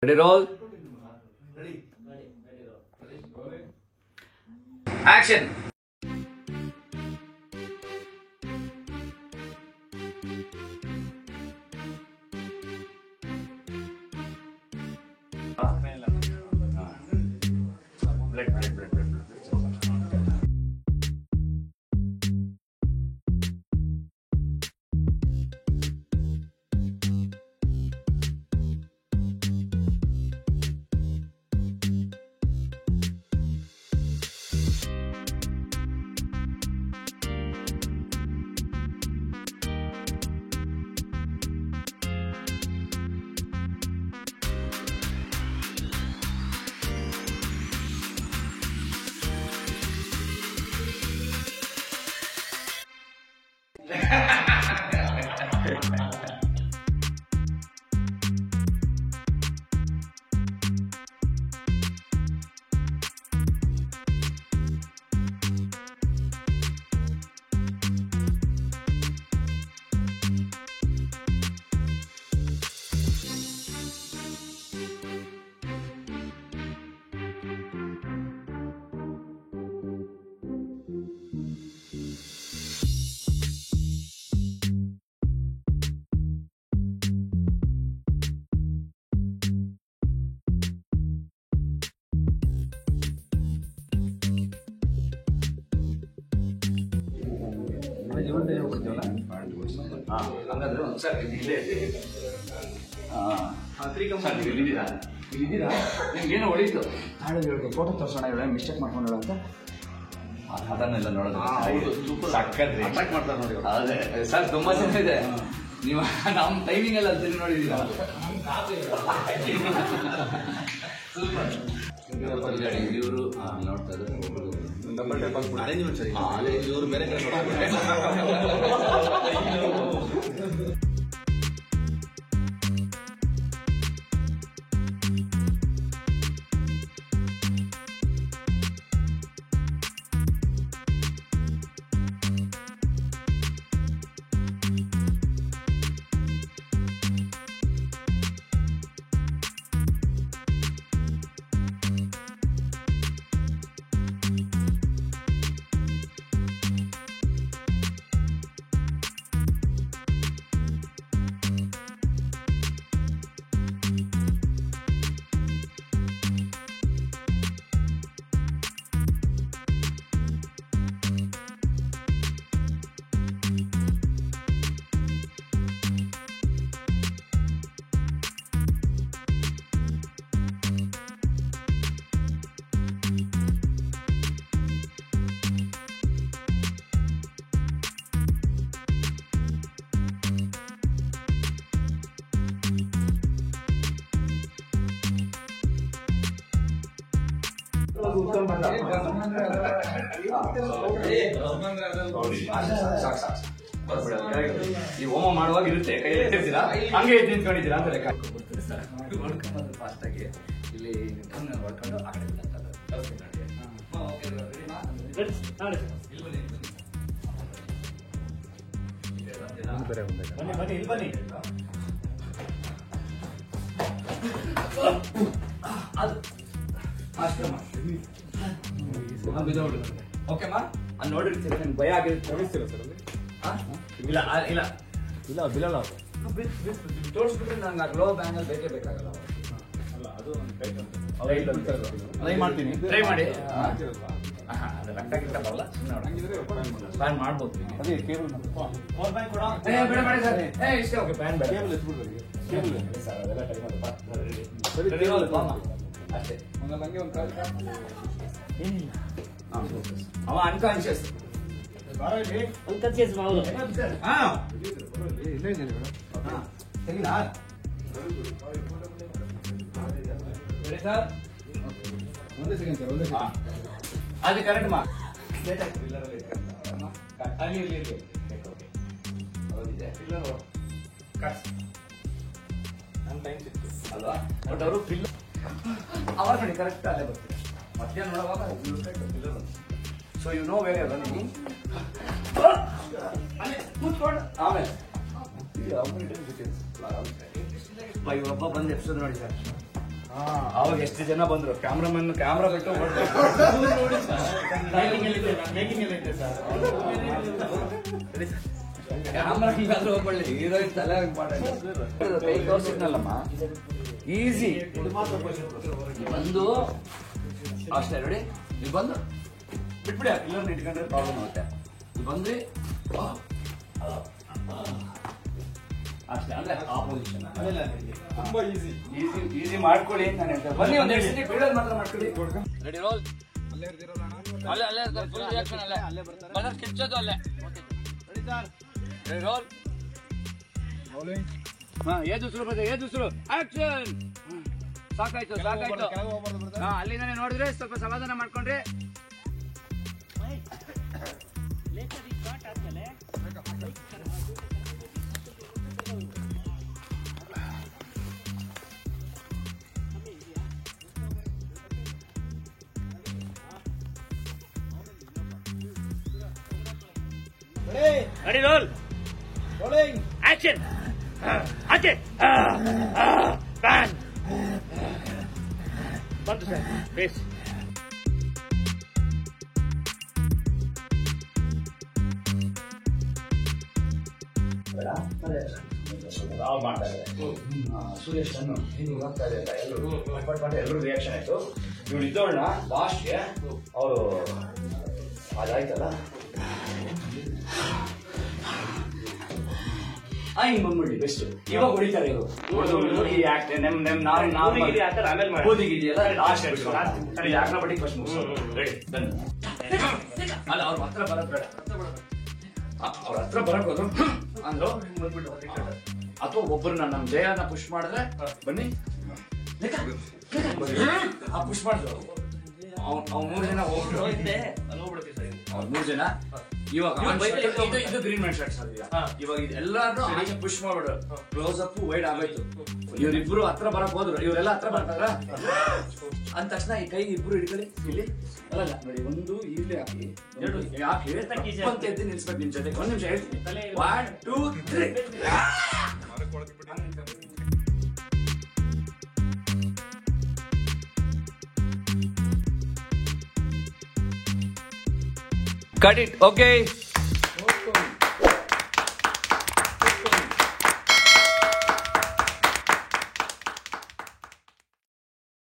Ready, roll. Ready. Action. Blood. ನಿಮ್ಗೇನು ಹೊಡಿತು ನಾಳೆ ಹೇಳ್ಬೇಕು ಫೋಟೋ ತೋರಿಸೋಣ ಇವಳೆ ಮಿಸ್ಟೇಕ್ ಮಾಡ್ಕೊಂಡೋಳ ಅಂತ ಅದನ್ನೆಲ್ಲ ನೋಡೋದು ಸಕ್ಕತ್ರಿ ಅಟ್ರಾಕ್ಟ್ ಮಾಡ್ತಾರೆ ನೋಡಿ. ಅದೇ ಸರ್ ತುಂಬಾ ಚೆನ್ನಾಗಿದೆ. ನೀವು ನಮ್ಮ ಟೈಮಿಂಗ್ ಎಲ್ಲ ತಿರುಗಿ ನೋಡಿದ್ದೀರಾ. ಇವರು ನೋಡ್ತಾ ಇದ್ದಾರೆ ಇವರು ಬೇರೆ ಕಡೆ ಈ ಹೋಮ ಮಾಡುವಾಗ ಇರುತ್ತೆ ಕೈ ಎತ್ತಿರ್ತೀರಾ ಹಂಗೆ ಎದ್ದು ನಿಂತ್ಕೊಂಡಿದ್ದೀರಾ ಅಂತ ಲೆಕ್ಕ ಫಾಸ್ಟ್ ಆಗಿ ಇಲ್ಲಿ ಹೊಡ್ಕೊಂಡು ಆ ಕಡೆ ಬನ್ನಿ ಓಕೆಮ್ಮ ಅಲ್ಲಿ ನೋಡಿರ್ತೀರ ನನ್ಗೆ ಭಯ ಆಗಿರುತ್ತೆ ಇಲ್ಲ ಇಲ್ಲ ಇಲ್ಲ ಬಿಡಲ್ಲ ತೋರಿಸ್ಬಿಟ್ರೆ ನಂಗೆ ಆ ಗ್ಲೋ ಬ್ಯಾಂಗಲ್ ಬೇಕೇ ಬೇಕಾಗಲ್ಲ. ಟ್ರೈ ಮಾಡ್ತೀನಿ ಟ್ರೈ ಮಾಡಿ ರಕ್ತ ಗಿಟ್ಟ ಬರಲ್ಲ ಪ್ಯಾನ್ ಮಾಡ್ಬೋದು ಇಷ್ಟೇ ಓಕೆ ಪ್ಯಾನ್ ಬೇಡ ಅಷ್ಟೇ ಏನಿಲ್ಲ ಅವ ಅನ್ಕಾನ್ಶಿಯಸ್ ಅದು ಕರೆಕ್ಟ್ ಮಾ ಅಲ್ವಾ ಬಟ್ ಅವರು ಫಿಲ್ ಅವಾಗ ನೋಡಿ ಕರೆಕ್ಟ್ ಅಲ್ಲೇ ಬರ್ತೀವಿ ಮಧ್ಯಾಹ್ನ ನೋಡುವಾಗ so you know where running ಕೂತ್ಕೊಂಡು ಆಮೇಲೆ ಇವರೊಬ್ಬ ಬಂದು ಎಪಿಸೋಡ್ ನೋಡಿ ಸರ್ ಅವಾಗ ಎಷ್ಟು ಜನ ಬಂದ್ರು, ಕ್ಯಾಮ್ರಾಮನ್ ಕ್ಯಾಮ್ರಾ ಬಿಟ್ಟು ಕ್ಯಾಮ್ರಾ ಹಿಂಗಾದ್ರೂ ಹೋಗ್ಬಳ್ಳಿ, ಹೀರೋಯಿನ್ ತಲೆ ಕೈ ತೋರ್ಸಿದ್ನಲ್ಲಮ್ಮ, ಈಸಿ ಬಂದು ಅಷ್ಟೇ ನೋಡಿ. ನೀವು ಬಂದು ಬಿಟ್ಬಿಡಿ, ಕಿಲ್ಲರ್ ಇಟ್ಕೊಂಡ್ರೆ ಪ್ರಾಬ್ಲಮ್ ಆಗುತ್ತೆ. ನೀವು ಬಂದ್ರಿ ಅಷ್ಟೇ, ಅಂದ್ರೆ ಆಪೋಸಿಷನ್ ತುಂಬಾ ಈಸಿ ಮಾಡ್ಕೊಳ್ಳಿ ಅಂತ ನಾನು ಹೇಳ್ತೇನೆ. ಬನ್ನಿ ಒಂದ್ ಎರಡು ಸತಿ ಬೀಳೋದು ಮಾತ್ರ ಮಾಡ್ಕೊಳ್ಳಿ. Ready roll. ಅಲ್ಲೇ ಫುಲ್ ರಿಯಾಕ್ಷನ್ ಅಲ್ಲೇ ಬರ್ತಾರೆ, ಕಿಚ್ಚೋದು ಅಲ್ಲೇ. Ready roll. ಹಾ, ಏದುಸ್ರು ಬರ್ತದೆ, ಏದುಸ್ರು ಆಕ್ಷನ್. ಸಾಕಾಯ್ತು. ಹಾ, ಅಲ್ಲಿಂದಾನೆ ನೋಡಿದ್ರೆ ಸ್ವಲ್ಪ ಸಮಾಧಾನ ಮಾಡ್ಕೊಂಡ್ರೆ Ready, roll. Rolling. Action. Action. Ban. Bantu sir. Face. Suresh ಅನ್ನು ಹೋಗ್ತಾ ಇದೆ ಅಂತ ಎಲ್ಲರೂ ರಿಯಾಕ್ಷನ್ ಆಯ್ತು. ಇವ್ರು ಇದ್ದೋಳನ್ನ ಲಾಸ್ಟ್ಗೆ ಅವರು ಅದಾಯ್ತಲ್ಲ, ಹಿಂಗ್ ಬಂದ್ಬಿಡಿ ಬೆಸ್ಟ್. ಇವಾಗ ಹೊಡಿತಾರೆ ಇವರು ಓದಿಗಿದೆಯಲ್ಲ ಲಾಸ್ಟ್ ಆಕ್ರಬಟಿಕ್ ಫಸ್ಟ್ ರೆಡಿ ಡನ್. ಅಲ್ಲ ಅವ್ರ ಹತ್ರ ಬರೋದ್ ಬೇಡ, ಅವ್ರ ಹತ್ರ ಬರಕ್ ಹೋದ್ರು ಅಂದ್ರು ಬಂದ್ಬಿಟ್ಟು, ಅಥವಾ ಒಬ್ಬರನ್ನ ನಮ್ ಜಯನ ಪುಷ್ ಮಾಡಿದ್ರೆ ಬನ್ನಿ ಪುಷ್ ಮಾಡಿದ್ರು. ಅವ್ರು 3 ಜನ ಹೋಗ್ಬಿಟ್ಟು ಅವ್ರು 3 ಜನ ಇವಾಗ ಇದು ಗ್ರೀನ್ ಮ್ಯಾನ್ ಶಾಟ್ಸ್ ಆಗಿದೆ. ಇವಾಗ ಇದೆಲ್ಲಾರು ಆಚೆ ಪುಷ್ ಮಾಡ್ಬಿಡು, ಕ್ಲೋಸ್ ಅಪ್ ವೈಡ್ ಆಗೋಯ್ತು. ಇವ್ರಿಬ್ರು ಹತ್ರ ಬರಕ್ ಹೋದ್ರು, ಇವರೆಲ್ಲ ಹತ್ರ ಬರ್ತಾರ ಅಂದ ತಕ್ಷಣ ಈ ಕೈ ಇಬ್ರು ಹಿಡ್ಕೊಳ್ಳಿ. ಇಲ್ಲಿ ಅಲ್ಲ ನೋಡಿ, ಒಂದು ಇಲ್ಲಿ ಹಾಕಿ, 2 ಹಾಕಿ ಅಂತ ಎದ್ದು ನಿಲ್ಸ್ಬೇಕು ನಿಮ್ ಜೊತೆ. 1 ನಿಮಿಷ ಹೇಳ್ತೀನಿ, 1 2 3 Cut it. Okay.